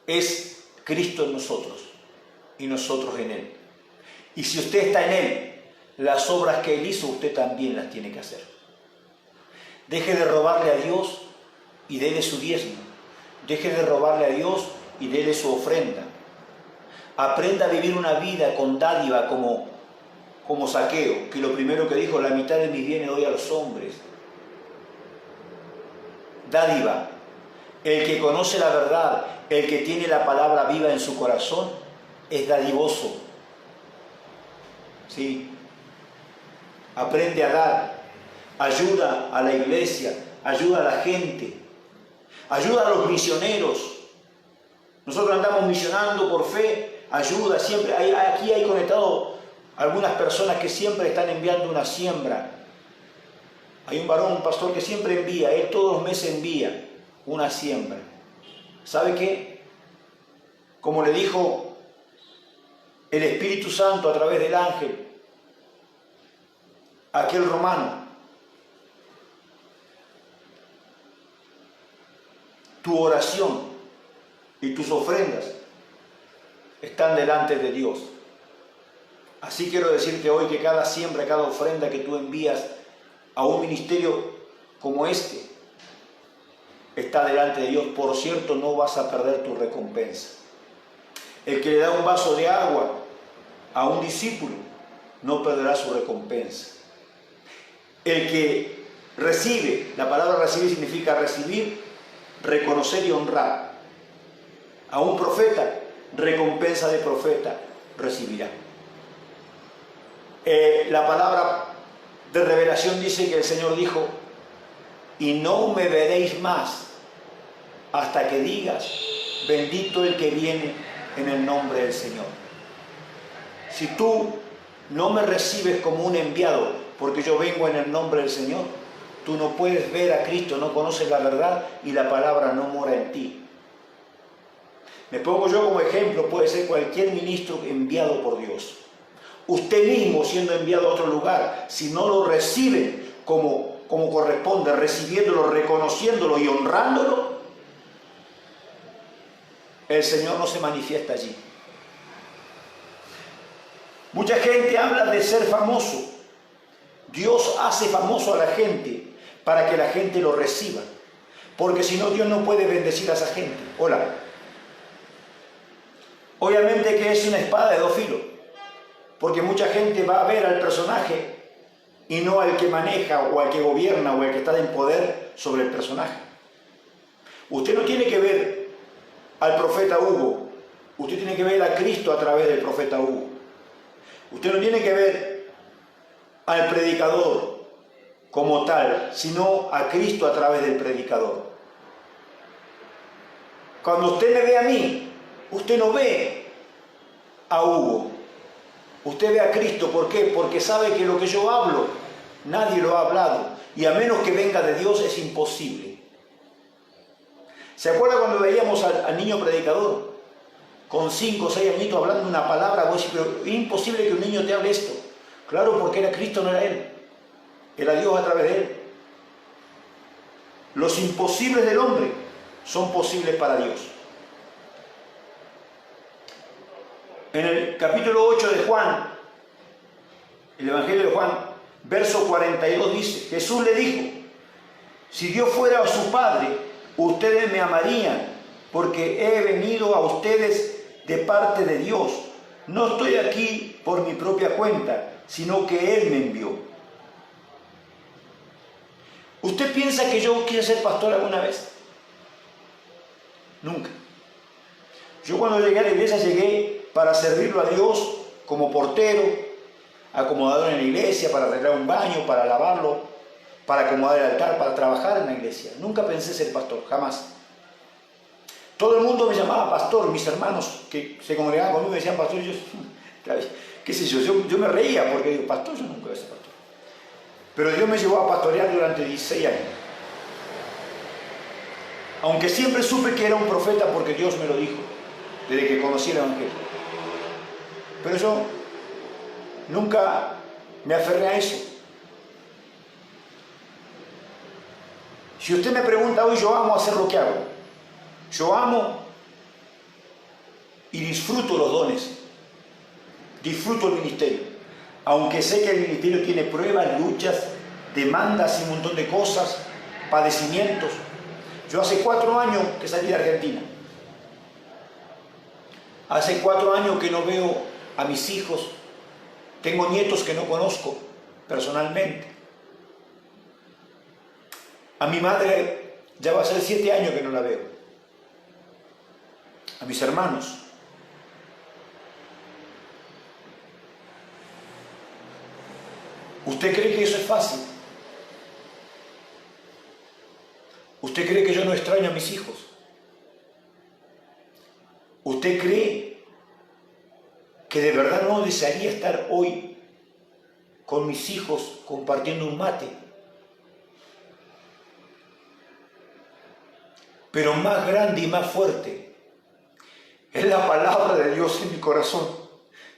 es Cristo en nosotros y nosotros en Él. Y si usted está en Él, las obras que Él hizo, usted también las tiene que hacer. Deje de robarle a Dios y dele su diezmo. Deje de robarle a Dios y dele su ofrenda. Aprenda a vivir una vida con dádiva como Zaqueo, que lo primero que dijo: la mitad de mis bienes doy a los hombres. Dádiva. El que conoce la verdad, el que tiene la palabra viva en su corazón, es dadivoso. ¿Sí? Aprende a dar, ayuda a la iglesia, ayuda a la gente, ayuda a los misioneros. Nosotros andamos misionando por fe, ayuda siempre. Aquí hay conectado algunas personas que siempre están enviando una siembra. Hay un varón, un pastor, que siempre envía, él todos los meses envía. una siembra. ¿Sabe qué? Como le dijo el Espíritu Santo a través del ángel a aquel romano, tu oración y tus ofrendas están delante de Dios. Así quiero decirte hoy que cada siembra, cada ofrenda que tú envías a un ministerio como este, está delante de Dios. Por cierto, no vas a perder tu recompensa. El que le da un vaso de agua a un discípulo no perderá su recompensa. El que recibe, la palabra recibir significa recibir, reconocer y honrar. A un profeta, recompensa de profeta recibirá. La palabra de revelación dice que el Señor dijo: y no me veréis más hasta que digas, bendito el que viene en el nombre del Señor. Si tú no me recibes como un enviado, porque yo vengo en el nombre del Señor, tú no puedes ver a Cristo, no conoces la verdad y la palabra no mora en ti. Me pongo yo como ejemplo, puede ser cualquier ministro enviado por Dios. Usted mismo siendo enviado a otro lugar, si no lo reciben como corresponde, recibiéndolo, reconociéndolo y honrándolo, el Señor no se manifiesta allí. Mucha gente habla de ser famoso. Dios hace famoso a la gente para que la gente lo reciba, porque si no, Dios no puede bendecir a esa gente. Hola. Obviamente que es una espada de dos filos, porque mucha gente va a ver al personaje y no al que maneja o al que gobierna o al que está en poder sobre el personaje. Usted no tiene que ver al profeta Hugo, usted tiene que ver a Cristo a través del profeta Hugo. Usted no tiene que ver al predicador como tal, sino a Cristo a través del predicador. Cuando usted me ve a mí, usted no ve a Hugo, usted ve a Cristo. ¿Por qué? Porque sabe que lo que yo hablo, nadie lo ha hablado, y a menos que venga de Dios es imposible. ¿Se acuerda cuando veíamos al niño predicador? Con 5 o 6 añitos hablando una palabra, vos decís, pero es imposible que un niño te hable esto. Claro, porque era Cristo, no era él. Era Dios a través de él. Los imposibles del hombre son posibles para Dios. En el capítulo 8 de Juan, el Evangelio de Juan, verso 42 dice, Jesús le dijo: si Dios fuera a su Padre, ustedes me amarían, porque he venido a ustedes de parte de Dios. No estoy aquí por mi propia cuenta, sino que Él me envió. ¿Usted piensa que yo quiero ser pastor alguna vez? Nunca. Yo cuando llegué a la iglesia llegué para servirlo a Dios como portero, acomodador en la iglesia, para arreglar un baño, para lavarlo, para acomodar el altar, para trabajar en la iglesia. Nunca pensé ser pastor, jamás. Todo el mundo me llamaba pastor, mis hermanos que se congregaban conmigo me decían pastor, y yo, qué sé yo me reía porque digo, pastor, yo nunca voy a ser pastor. Pero Dios me llevó a pastorear durante 16 años. Aunque siempre supe que era un profeta porque Dios me lo dijo, desde que conocí el Evangelio. Pero yo nunca me aferré a eso. Si usted me pregunta hoy, yo amo hacer lo que hago. Yo amo y disfruto los dones. Disfruto el ministerio. Aunque sé que el ministerio tiene pruebas, luchas, demandas y un montón de cosas, padecimientos. Yo hace 4 años que salí de Argentina. Hace 4 años que no veo a mis hijos. Tengo nietos que no conozco personalmente. A mi madre ya va a ser 7 años que no la veo. A mis hermanos. ¿Usted cree que eso es fácil? ¿Usted cree que yo no extraño a mis hijos? ¿Usted cree que de verdad no desearía estar hoy con mis hijos compartiendo un mate? pero más grande y más fuerte. Es la palabra de Dios en mi corazón.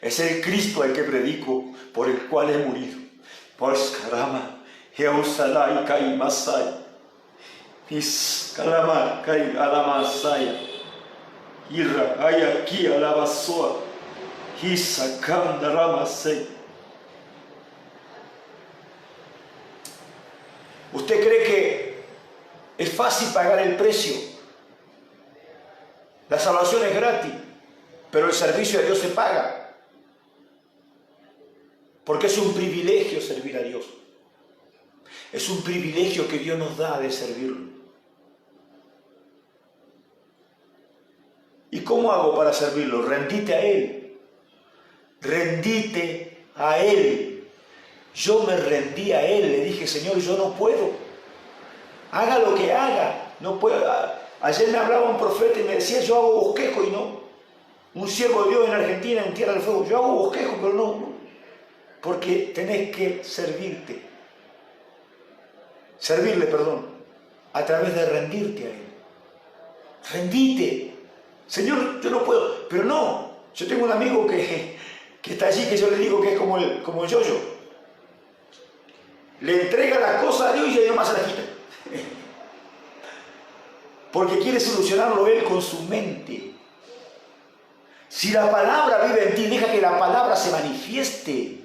Es el Cristo al que predico, por el cual he morido. Pues caramba, Jeusalai kai masai. Is kalama kai alamasaya. Irra hay aquí alabasoa. Hisakanda ramasei. ¿Usted cree que es fácil pagar el precio? La salvación es gratis, pero el servicio a Dios se paga. Porque es un privilegio servir a Dios. Es un privilegio que Dios nos da de servirlo. ¿Y cómo hago para servirlo? Rendite a Él. Rendite a Él. Yo me rendí a Él, le dije, Señor, yo no puedo. Haga lo que haga, no puedo. Ayer me hablaba un profeta y me decía, yo hago bosquejo y no. Un siervo de Dios en Argentina, en Tierra del Fuego, yo hago bosquejo, pero no. Porque tenés que servirle, a través de rendirte a Él. Rendite. Señor, yo no puedo, pero no. Yo tengo un amigo que está allí, que yo le digo que es como el yo-yo. Le entrega las cosas a Dios y Dios más se las quita. Porque quiere solucionarlo Él con su mente. Si la palabra vive en ti, deja que la palabra se manifieste.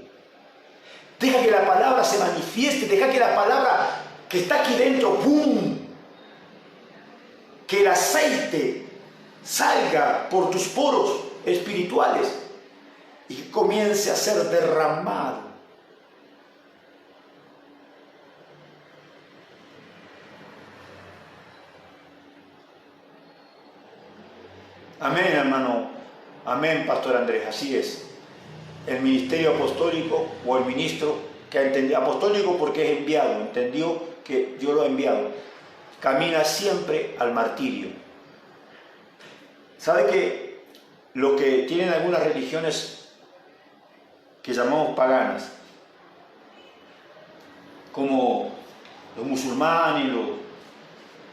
Deja que la palabra se manifieste. Deja que la palabra que está aquí dentro, ¡pum!, que el aceite salga por tus poros espirituales y comience a ser derramado. Amén, hermano. Amén, Pastor Andrés. Así es. El ministerio apostólico o el ministro que ha entendido, apostólico porque es enviado, entendió que Dios lo ha enviado, camina siempre al martirio. ¿Sabe que lo que tienen algunas religiones que llamamos paganas, como los musulmanes, los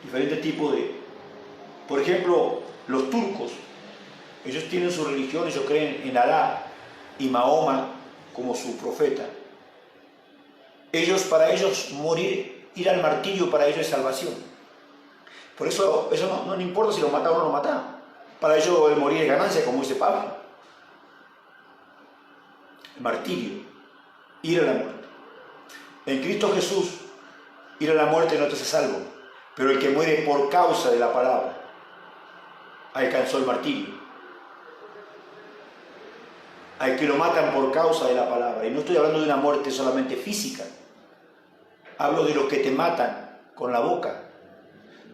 diferentes tipos de... Por ejemplo, los turcos, ellos tienen su religión, ellos creen en Alá y Mahoma como su profeta. Para ellos morir, ir al martirio, para ellos es salvación. Por eso no le importa si lo mataron o no lo mataron. Para ellos el morir es ganancia, como dice Pablo. El martirio, ir a la muerte. En Cristo Jesús, ir a la muerte no te hace salvo, pero el que muere por causa de la palabra alcanzó el martirio. Al que lo matan por causa de la palabra. Y no estoy hablando de una muerte solamente física. Hablo de los que te matan con la boca,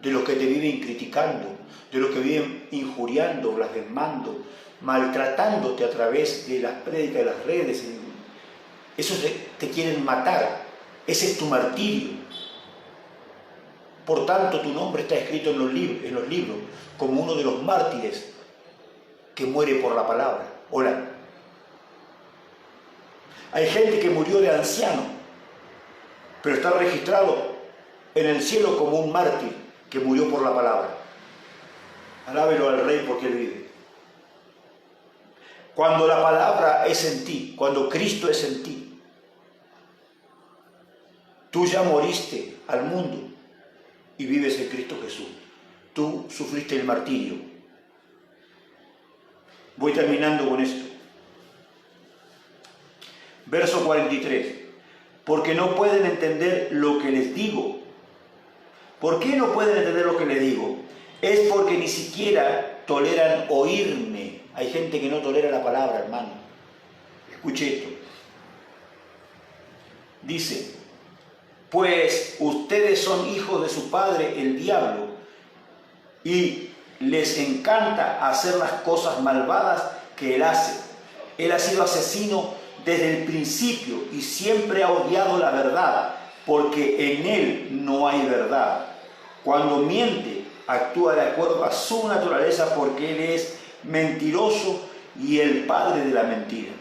de los que te viven criticando, de los que viven injuriando, blasfemando, maltratándote a través de las prédicas, de las redes. Esos te quieren matar. Ese es tu martirio. Por tanto, tu nombre está escrito en los libros como uno de los mártires que muere por la palabra. Hola. Hay gente que murió de anciano, pero está registrado en el cielo como un mártir que murió por la palabra. Alábelo al Rey porque Él vive. Cuando la palabra es en ti, cuando Cristo es en ti, tú ya moriste al mundo y vives en Cristo Jesús. Tú sufriste el martirio. Voy terminando con esto. Verso 43. Porque no pueden entender lo que les digo. ¿Por qué no pueden entender lo que les digo? Es porque ni siquiera toleran oírme. Hay gente que no tolera la palabra, hermano. Escuche esto. Dice, pues ustedes son hijos de su padre, el diablo, y les encanta hacer las cosas malvadas que él hace. Él ha sido asesino desde el principio y siempre ha odiado la verdad, porque en él no hay verdad. Cuando miente, actúa de acuerdo a su naturaleza, porque él es mentiroso y el padre de la mentira.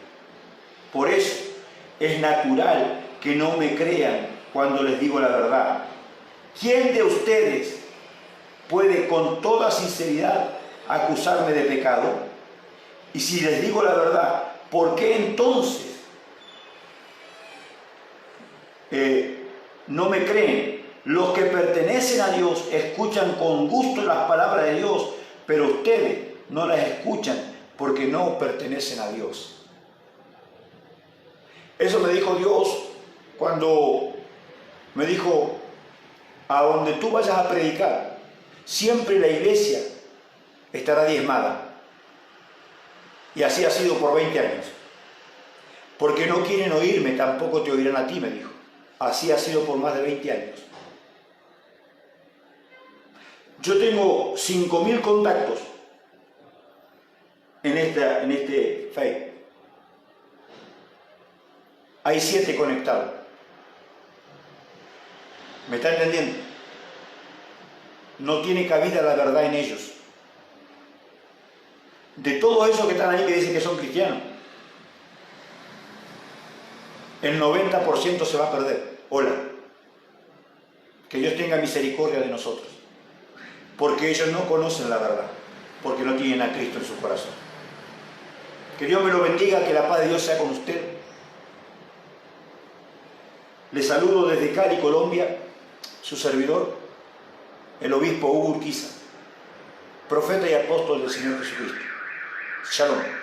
Por eso es natural que no me crean cuando les digo la verdad. ¿Quién de ustedes puede con toda sinceridad acusarme de pecado? Y si les digo la verdad, ¿por qué entonces no me creen? Los que pertenecen a Dios escuchan con gusto las palabras de Dios, pero ustedes no las escuchan porque no pertenecen a Dios. Eso me dijo Dios cuando me dijo: a donde tú vayas a predicar, siempre la iglesia estará diezmada. Y así ha sido por 20 años. Porque no quieren oírme, tampoco te oirán a ti, me dijo. Así ha sido por más de 20 años. Yo tengo 5.000 contactos en este Facebook. Hay 7 conectados. ¿Me está entendiendo? No tiene cabida la verdad en ellos. De todos esos que están ahí que dicen que son cristianos, el 90% se va a perder. Hola. Que Dios tenga misericordia de nosotros. Porque ellos no conocen la verdad. Porque no tienen a Cristo en su corazón. Que Dios me lo bendiga, que la paz de Dios sea con usted. Les saludo desde Cali, Colombia, su servidor, el obispo Hugo Urquiza, profeta y apóstol del Señor Jesucristo. Shalom.